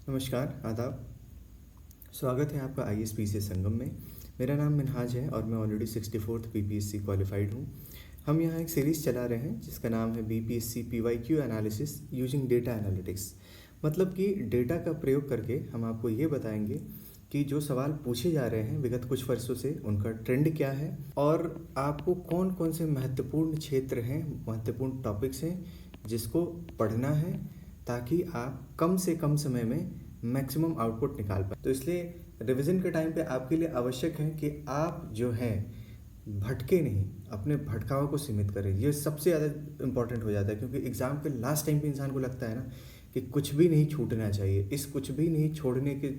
नमस्कार, आदाब। स्वागत है आपका ISPC संगम में। मेरा नाम मिनहाज है और मैं ऑलरेडी 64th BPSC क्वालिफाइड हूँ। हम यहाँ एक सीरीज़ चला रहे हैं जिसका नाम है BPSC PYQ analysis using data analytics. मतलब कि डेटा का प्रयोग करके हम आपको ये बताएंगे कि जो सवाल पूछे जा रहे हैं विगत कुछ वर्षों से उनका ट्रेंड क्या है और आपको कौन कौन से महत्वपूर्ण क्षेत्र हैं, महत्वपूर्ण टॉपिक्स हैं जिसको पढ़ना है ताकि आप कम से कम समय में मैक्सिमम आउटपुट निकाल पाए। तो इसलिए रिवीजन के टाइम पे आपके लिए आवश्यक है कि आप जो है भटके नहीं, अपने भटकाव को सीमित करें। ये सबसे ज़्यादा इम्पोर्टेंट हो जाता है क्योंकि एग्ज़ाम के लास्ट टाइम पे इंसान को लगता है ना कि कुछ भी नहीं छूटना चाहिए। इस कुछ भी नहीं छोड़ने के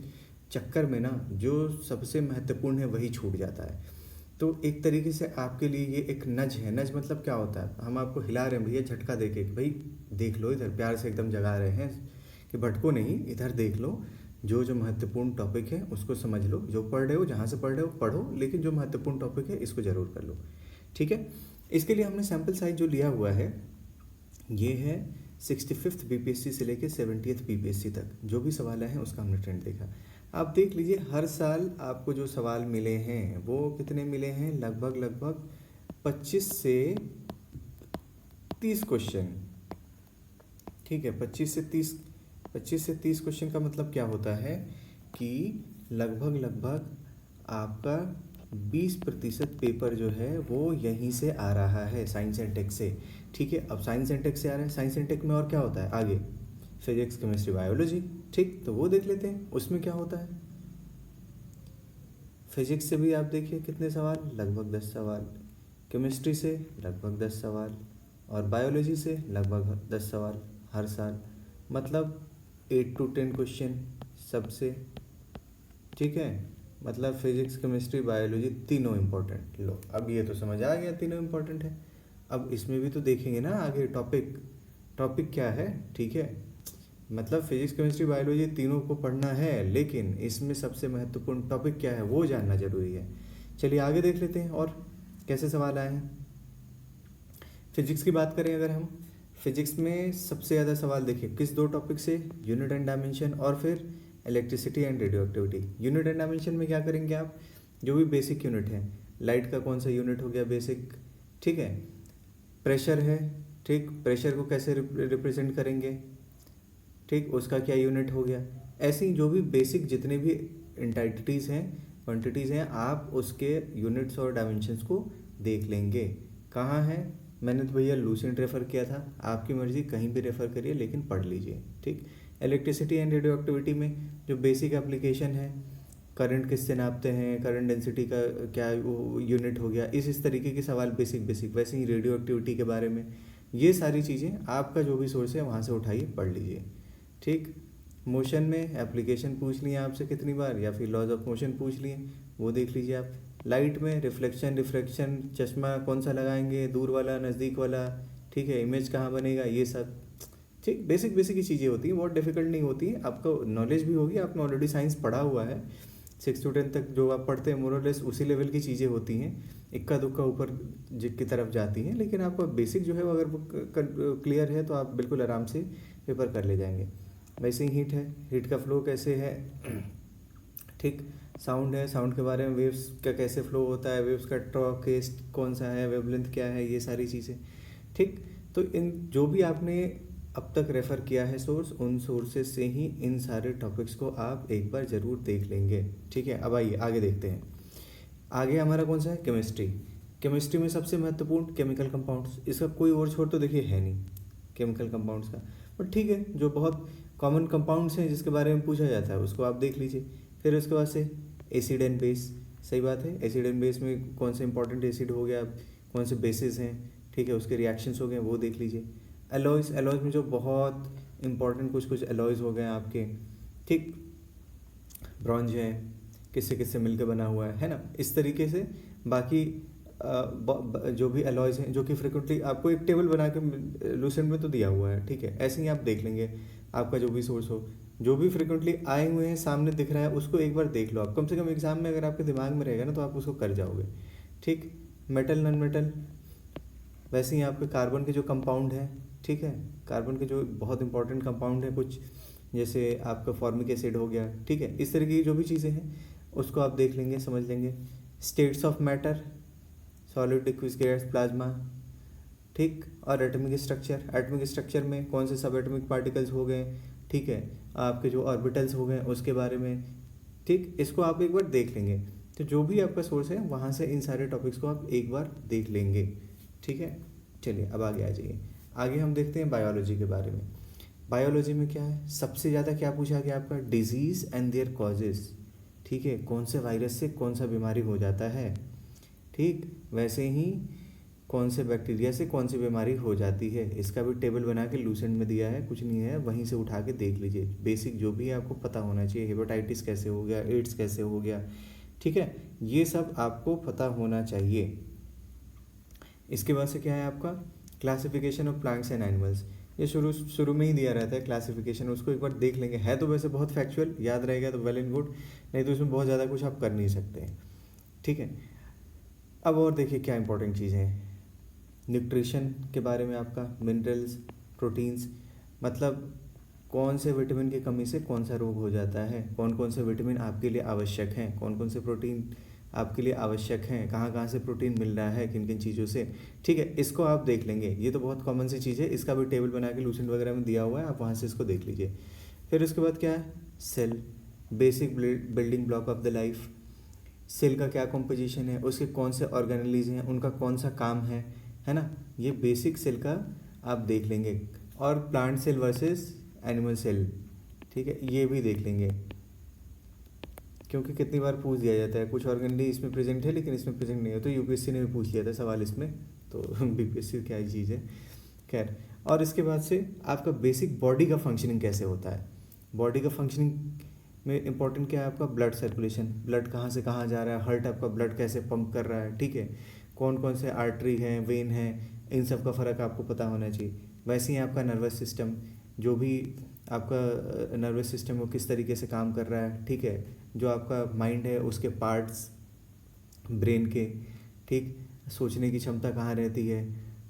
चक्कर में ना जो सबसे महत्वपूर्ण है वही छूट जाता है। तो एक तरीके से आपके लिए ये एक नज है। नज मतलब क्या होता है? हम आपको हिला रहे हैं भैया, झटका देके कि भाई देख लो, इधर प्यार से एकदम जगा रहे हैं कि भटको नहीं, इधर देख लो, जो जो महत्वपूर्ण टॉपिक है उसको समझ लो। जो पढ़ रहे हो, जहाँ से पढ़ रहे हो पढ़ो, लेकिन जो महत्वपूर्ण टॉपिक है इसको ज़रूर कर लो। ठीक है, इसके लिए हमने सैम्पल साइज जो लिया हुआ है ये है 65th BPSC से लेकर 70th BPSC तक जो भी सवाल हैं उसका हमने ट्रेंड देखा। आप देख लीजिए, हर साल आपको जो सवाल मिले हैं वो कितने मिले हैं? लगभग 25 से 30 क्वेश्चन। ठीक है, 25 से 30 क्वेश्चन का मतलब क्या होता है कि लगभग आपका 20% पेपर जो है वो यहीं से आ रहा है, साइंस एंड टेक से। ठीक है, अब साइंस एंड टेक से आ रहा है। साइंस एंड टेक में और क्या होता है आगे? Physics, chemistry, biology. ठीक, तो वो देख लेते हैं उसमें क्या होता है। फिजिक्स से भी आप देखिए कितने सवाल, लगभग 10 सवाल। केमिस्ट्री से लगभग 10 सवाल और बायोलॉजी से लगभग 10 सवाल हर साल। मतलब 8 to 10 क्वेश्चन सबसे। ठीक है, मतलब फिजिक्स, केमिस्ट्री, बायोलॉजी तीनों इम्पोर्टेंट। लो, अब ये तो समझ आ गया तीनों इम्पोर्टेंट है। अब इसमें भी तो देखेंगे ना आगे टॉपिक क्या है। ठीक है, मतलब फिजिक्स, केमिस्ट्री, बायोलॉजी तीनों को पढ़ना है, लेकिन इसमें सबसे महत्वपूर्ण टॉपिक क्या है वो जानना जरूरी है। चलिए आगे देख लेते हैं और कैसे सवाल आए हैं। फिजिक्स की बात करें अगर हम, फिजिक्स में सबसे ज़्यादा सवाल देखिए किस दो टॉपिक से? यूनिट एंड डायमेंशन और फिर electricity and radio activity. Unit and dimension में क्या करेंगे आप? जो भी बेसिक यूनिट है, लाइट का कौन सा यूनिट हो गया बेसिक। ठीक है, प्रेशर है, ठीक, प्रेशर को कैसे रिप्रेजेंट करेंगे, ठीक, उसका क्या यूनिट हो गया। ऐसे ही जो भी बेसिक जितने भी एंटाइटीज़ हैं, क्वांटिटीज़ हैं, आप उसके यूनिट्स और डायमेंशंस को देख लेंगे। कहाँ है? मैंने तो भैया लूसेंट रेफ़र किया था, आपकी मर्ज़ी कहीं भी रेफ़र करिए लेकिन पढ़ लीजिए। ठीक, इलेक्ट्रिसिटी एंड रेडियो एक्टिविटी में जो बेसिक एप्लीकेशन है, करंट किससे नापते हैं, करंट डेंसिटी का क्या वो यूनिट हो गया, इस तरीके के सवाल बेसिक। वैसे ही रेडियो एक्टिविटी के बारे में ये सारी चीज़ें आपका जो भी सोर्स है वहाँ से उठाइए, पढ़ लीजिए। ठीक, मोशन में एप्लीकेशन पूछ लिए आपसे कितनी बार, या फिर लॉज ऑफ मोशन पूछ लिए, वो देख लीजिए आप। लाइट में रिफ्लेक्शन, रिफ्रैक्शन, चश्मा कौन सा लगाएंगे, दूर वाला, नज़दीक वाला, ठीक है, इमेज कहाँ बनेगा, ये सब। ठीक, बेसिक ही चीज़ें होती हैं, बहुत डिफिकल्ट नहीं होती हैं। आपको नॉलेज भी होगी, आपने ऑलरेडी साइंस पढ़ा हुआ है। 6 to 10 तक जो आप पढ़ते हैं मोरलेस उसी लेवल की चीज़ें होती हैं, इक्का दुक्का ऊपर की तरफ जाती हैं, लेकिन आपका बेसिक जो है वो अगर क्लियर है तो आप बिल्कुल आराम से पेपर कर ले जाएंगे। वैसे ही हीट है, हीट का फ्लो कैसे है। ठीक, साउंड है, साउंड के बारे में, वेव्स का कैसे फ्लो होता है, वेव्स का टॉकेस्ट कौन सा है, वेवलेंथ क्या है, ये सारी चीज़ें। ठीक, तो इन जो भी आपने अब तक रेफ़र किया है सोर्स, उन सोर्सेज से ही इन सारे टॉपिक्स को आप एक बार ज़रूर देख लेंगे। ठीक है, अब आइए आगे देखते हैं। आगे हमारा कौन सा है? केमिस्ट्री में सबसे महत्वपूर्ण केमिकल कंपाउंड्स। इसका कोई और छोर तो देखिए है नहीं केमिकल कंपाउंड्स का, बट ठीक है, जो बहुत कॉमन कंपाउंड्स हैं जिसके बारे में पूछा जाता है उसको आप देख लीजिए। फिर उसके बाद से एसिड एंड बेस। सही बात है, एसिड एंड बेस में कौन से इंपॉर्टेंट एसिड हो गया, कौन से बेसिस हैं, ठीक है, उसके रिएक्शंस हो गए, वो देख लीजिए। एलॉयज़ में जो बहुत इंपॉर्टेंट कुछ एलॉयज़ हो गए आपके। ठीक, ब्रॉन्ज है, किससे किससे मिलकर बना हुआ है ना, इस तरीके से। बाकी जो भी एलॉयज़ हैं जो कि फ्रिक्वेंटली आपको एक टेबल बना के लूसेंट में तो दिया हुआ है। ठीक है, ऐसे ही आप देख लेंगे, आपका जो भी सोर्स हो, जो भी फ्रिक्वेंटली आए हुए हैं सामने दिख रहा है उसको एक बार देख लो आप। कम से कम एग्जाम में अगर आपके दिमाग में रहेगा ना तो आप उसको कर जाओगे। ठीक, मेटल, नॉन मेटल, वैसे ही आपके कार्बन के जो कंपाउंड हैं, ठीक है, कार्बन के जो बहुत इंपॉर्टेंट कंपाउंड हैं कुछ, जैसे आपका फॉर्मिक एसिड हो गया, ठीक है। इस तरह की जो भी चीज़ें हैं उसको आप देख लेंगे, समझ लेंगे। States of matter, solid, liquid, gas, plasma, ठीक। और एटॉमिक स्ट्रक्चर, एटॉमिक स्ट्रक्चर में कौन से सब एटॉमिक पार्टिकल्स हो गए, ठीक है। आपके जो ऑर्बिटल्स हो गए उसके बारे में, ठीक। इसको आप एक बार देख लेंगे। तो जो भी आपका सोर्स है वहाँ से इन सारे टॉपिक्स को आप एक बार देख लेंगे, ठीक है। चलिए अब आगे आ जाइए। आगे हम देखते हैं बायोलॉजी के बारे में। बायोलॉजी में क्या है, सबसे ज़्यादा क्या पूछा गया आपका, डिजीज़ एंड देयर कॉजेज़, ठीक है। कौन से वायरस से कौन सा बीमारी हो जाता है, ठीक। वैसे ही कौन से बैक्टीरिया से कौन सी बीमारी हो जाती है, इसका भी टेबल बना के लूसेंट में दिया है, कुछ नहीं है, वहीं से उठा के देख लीजिए। बेसिक जो भी है आपको पता होना चाहिए, हेपेटाइटिस कैसे हो गया, एड्स कैसे हो गया, ठीक है। ये सब आपको पता होना चाहिए। इसके बाद से क्या है आपका classification of plants and animals. ये शुरू शुरू में ही दिया रहता है क्लासिफिकेशन, उसको एक बार देख लेंगे। है तो वैसे बहुत फैक्चुअल, याद रहेगा तो वेल एंड गुड, नहीं तो इसमें बहुत ज़्यादा कुछ आप कर नहीं सकते, ठीक है। अब और देखिए क्या इंपॉर्टेंट चीज़ें हैं। न्यूट्रिशन के बारे में आपका, मिनरल्स, प्रोटीन्स, मतलब कौन से विटामिन की कमी से कौन सा रोग हो जाता है, कौन कौन से विटामिन आपके लिए आवश्यक हैं, कौन कौन से प्रोटीन आपके लिए आवश्यक हैं, कहाँ कहाँ से प्रोटीन मिल रहा है, किन किन चीज़ों से, ठीक है। इसको आप देख लेंगे। ये तो बहुत कॉमन सी चीज़ है, इसका भी टेबल बना के लूसेंट वगैरह में दिया हुआ है, आप वहाँ से इसको देख लीजिए। फिर उसके बाद क्या है, cell, basic building block of the life. Cell का क्या कॉम्पोजिशन है, उसके कौन से ऑर्गेनेलिज हैं, उनका कौन सा काम है ना। ये बेसिक सेल का आप देख लेंगे। और plant cell versus animal cell, ठीक है, ये भी देख लेंगे, क्योंकि कितनी बार पूछ दिया जाता है, कुछ ऑर्गेनली इसमें प्रेजेंट है लेकिन इसमें प्रेजेंट नहीं है। तो यूपीएससी ने भी पूछ लिया था सवाल इसमें, तो बीपीएससी क्या ही चीज़ है, खैर। और इसके बाद से आपका बेसिक बॉडी का फंक्शनिंग कैसे होता है। बॉडी का फंक्शनिंग में इंपॉर्टेंट क्या है आपका, ब्लड सर्कुलेशन, ब्लड कहाँ से कहाँ जा रहा है, हार्ट आपका ब्लड कैसे पंप कर रहा है, ठीक है। कौन कौन से आर्टरी हैं, वेन है, इन सब का फ़र्क आपको पता होना चाहिए। वैसे ही आपका नर्वस सिस्टम, जो भी आपका नर्वस सिस्टम वो किस तरीके से काम कर रहा है, ठीक है। जो आपका माइंड है उसके पार्ट्स, ब्रेन के, ठीक। सोचने की क्षमता कहाँ रहती है,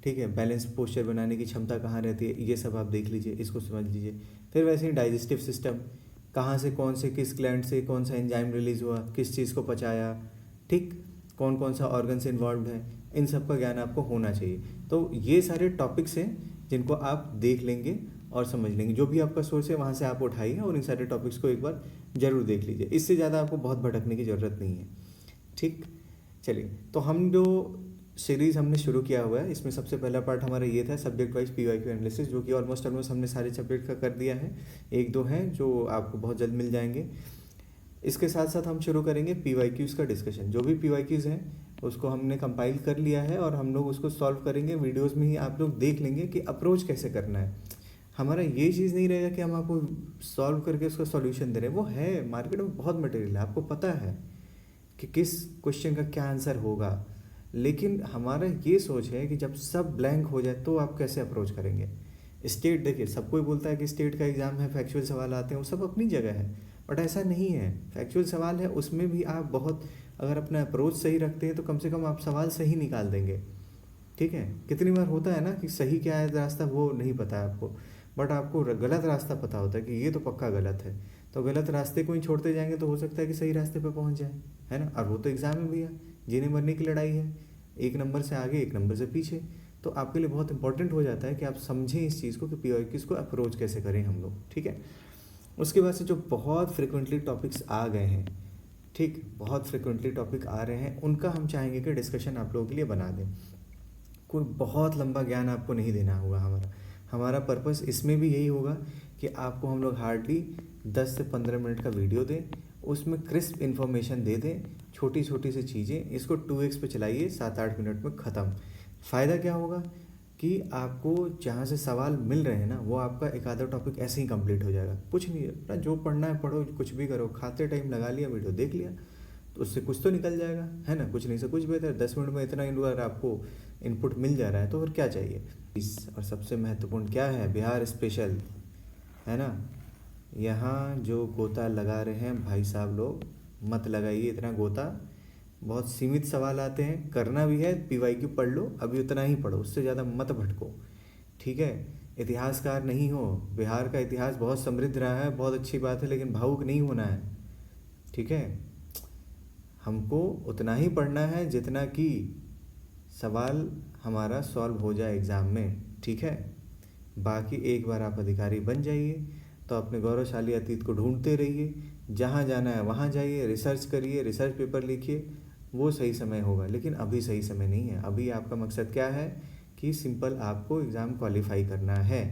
ठीक है। बैलेंस पोस्चर बनाने की क्षमता कहाँ रहती है, ये सब आप देख लीजिए, इसको समझ लीजिए। फिर वैसे ही डाइजेस्टिव सिस्टम, कहाँ से कौन से किस ग्लैंड से कौन सा एंजाइम रिलीज़ हुआ, किस चीज़ को पचाया, ठीक। कौन कौन सा ऑर्गन्स इन्वॉल्व है, इन सब का ज्ञान आपको होना चाहिए। तो ये सारे टॉपिक्स हैं जिनको आप देख लेंगे और समझ लेंगे। जो भी आपका सोर्स है वहाँ से आप उठाइए और इन सारे टॉपिक्स को एक बार ज़रूर देख लीजिए। इससे ज़्यादा आपको बहुत भटकने की ज़रूरत नहीं है, ठीक। चलिए, तो हम जो सीरीज़ हमने शुरू किया हुआ है, इसमें सबसे पहला पार्ट हमारा ये था सब्जेक्ट वाइज पीवाईक्यू एनालिसिस, जो कि ऑलमोस्ट हमने सारे सब्जेक्ट का कर दिया है। एक दो हैं जो आपको बहुत जल्द मिल जाएंगे। इसके साथ साथ हम शुरू करेंगे पीवाईक्यूज़ का डिस्कशन। जो भी पीवाईक्यूज़ हैं उसको हमने कंपाइल कर लिया है और हम लोग उसको सॉल्व करेंगे। वीडियोज़ में ही आप लोग देख लेंगे कि अप्रोच कैसे करना है। हमारा ये चीज़ नहीं रहेगा कि हम आपको सॉल्व करके उसका सॉल्यूशन दे रहे हैं। वो है, मार्केट में बहुत मटेरियल है, आपको पता है कि किस क्वेश्चन का क्या आंसर होगा। लेकिन हमारा ये सोच है कि जब सब ब्लैंक हो जाए तो आप कैसे अप्रोच करेंगे। स्टेट, देखिए सब कोई बोलता है कि स्टेट का एग्ज़ाम है, फैक्चुअल सवाल आते हैं, वो सब अपनी जगह है, बट ऐसा नहीं है। फैक्चुअल सवाल है, उसमें भी आप बहुत अगर अपना अप्रोच सही रखते हैं तो कम से कम आप सवाल सही निकाल देंगे, ठीक है। कितनी बार होता है ना कि सही क्या है रास्ता वो नहीं पता है आपको, बट आपको गलत रास्ता पता होता है कि ये तो पक्का गलत है। तो गलत रास्ते को ही छोड़ते जाएंगे तो हो सकता है कि सही रास्ते पे पहुंच जाए, है ना। और वो तो एग्ज़ाम में भी है, जीने मरने की लड़ाई है, एक नंबर से आगे एक नंबर से पीछे। तो आपके लिए बहुत इंपॉर्टेंट हो जाता है कि आप समझें इस चीज़ को कि पीवाईक्यूज़ को अप्रोच कैसे करें हम लोग, ठीक है। उसके बाद से जो बहुत फ्रिक्वेंटली टॉपिक्स आ गए हैं, ठीक, बहुत फ्रिक्वेंटली टॉपिक आ रहे हैं, उनका हम चाहेंगे कि डिस्कशन आप लोगों के लिए बना दें। कोई बहुत लंबा ज्ञान आपको नहीं देना होगा। हमारा पर्पस इसमें भी यही होगा कि आपको हम लोग हार्डली 10 से 15 मिनट का वीडियो दें, उसमें क्रिस्प इन्फॉर्मेशन दे दें, छोटी छोटी सी चीज़ें। इसको 2x पे चलाइए, 7-8 मिनट में ख़त्म। फ़ायदा क्या होगा कि आपको जहाँ से सवाल मिल रहे हैं ना, वो आपका एक आधा टॉपिक ऐसे ही कंप्लीट हो जाएगा। कुछ नहीं है ना, जो पढ़ना है पढ़ो, कुछ भी करो, खाते टाइम लगा लिया, वीडियो देख लिया, तो उससे कुछ तो निकल जाएगा, है ना। कुछ नहीं से कुछ बेहतर, 10 मिनट में इतना अगर आपको इनपुट मिल जा रहा है तो और क्या चाहिए। और सबसे महत्वपूर्ण क्या है, बिहार स्पेशल, है ना। यहाँ जो गोता लगा रहे हैं भाई साहब लोग, मत लगाइए इतना गोता। बहुत सीमित सवाल आते हैं, करना भी है पीवाईक्यू पढ़ लो, अभी उतना ही पढ़ो, उससे ज़्यादा मत भटको, ठीक है। इतिहासकार नहीं हो। बिहार का इतिहास बहुत समृद्ध रहा है, बहुत अच्छी बात है, लेकिन भावुक नहीं होना है, ठीक है। हमको उतना ही पढ़ना है जितना कि सवाल हमारा सॉल्व हो जाए एग्ज़ाम में, ठीक है। बाकी एक बार आप अधिकारी बन जाइए तो अपने गौरवशाली अतीत को ढूंढते रहिए, जहाँ जाना है वहाँ जाइए, रिसर्च करिए, रिसर्च पेपर लिखिए, वो सही समय होगा। लेकिन अभी सही समय नहीं है। अभी आपका मकसद क्या है कि सिंपल आपको एग्ज़ाम क्वालिफाई करना है,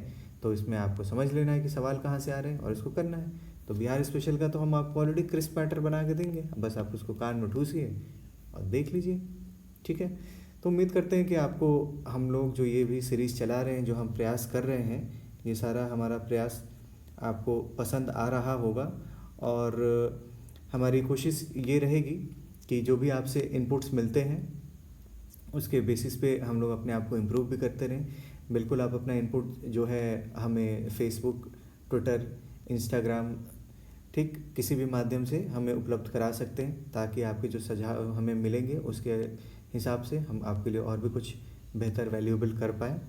तो इसमें आपको समझ लेना है कि सवाल कहाँ से आ रहे हैं और इसको करना है। तो बिहार स्पेशल का तो हम आपको ऑलरेडी क्रिस्प मैटर बना के देंगे, बस आप उसको कान में ठूसिए और देख लीजिए, ठीक है। तो उम्मीद करते हैं कि आपको हम लोग जो ये भी सीरीज़ चला रहे हैं, जो हम प्रयास कर रहे हैं, ये सारा हमारा प्रयास आपको पसंद आ रहा होगा। और हमारी कोशिश ये रहेगी कि जो भी आपसे इनपुट्स मिलते हैं उसके बेसिस पे हम लोग अपने आप को इम्प्रूव भी करते रहें। बिल्कुल आप अपना इनपुट जो है हमें फेसबुक, ट्विटर, इंस्टाग्राम, ठीक, किसी भी माध्यम से हमें उपलब्ध करा सकते हैं, ताकि आपके जो सुझाव हमें मिलेंगे उसके हिसाब से हम आपके लिए और भी कुछ बेहतर वैल्यूएबल कर पाएँ।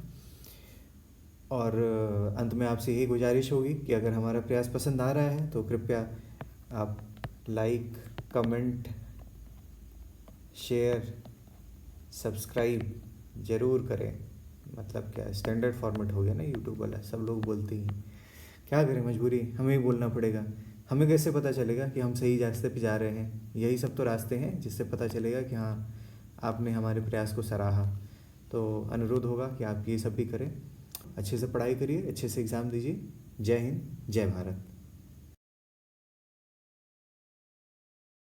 और अंत में आपसे यही गुजारिश होगी कि अगर हमारा प्रयास पसंद आ रहा है तो कृपया आप लाइक, कमेंट, शेयर, सब्सक्राइब ज़रूर करें। मतलब क्या स्टैंडर्ड फॉर्मेट हो गया ना यूट्यूब वाला, सब लोग बोलते ही हैं। क्या करें, मजबूरी, हमें ही बोलना पड़ेगा। हमें कैसे पता चलेगा कि हम सही रास्ते पे जा रहे हैं? यही सब तो रास्ते हैं जिससे पता चलेगा कि हाँ, आपने हमारे प्रयास को सराहा। तो अनुरोध होगा कि आप ये सब भी करें, अच्छे से पढ़ाई करिए, अच्छे से एग्ज़ाम दीजिए। जय हिंद, जय भारत।